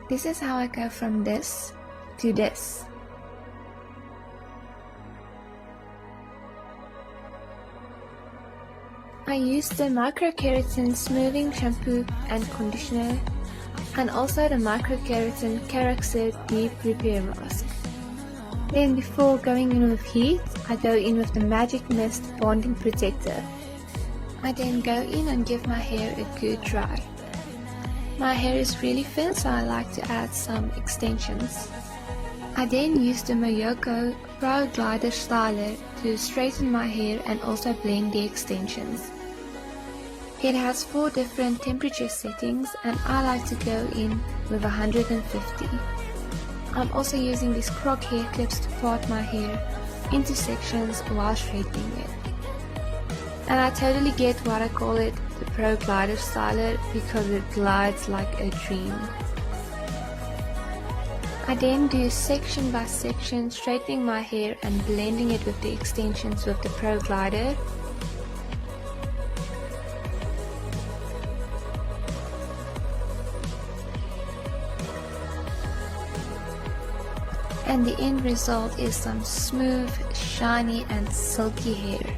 This is how I go from this to this. I use the Mycro Keratin Smoothing Shampoo and Conditioner and also the Mycro Keratin Keraxir Deep Repair Mask. Then before going in with heat, I go in with the Magic Mist Bonding Protector. I then go in and give my hair a good dry. My hair is really thin, so I like to add some extensions. I then use the Moyoko Pro Glider Styler to straighten my hair and also blend the extensions. It has 4 different temperature settings and I like to go in with 150. I'm also using these croc hair clips to part my hair into sections while straightening it. And I totally get what I call it the Pro Glider Styler because it glides like a dream. I then do section by section, straightening my hair and blending it with the extensions with the Pro Glider. And the end result is some smooth, shiny and silky hair.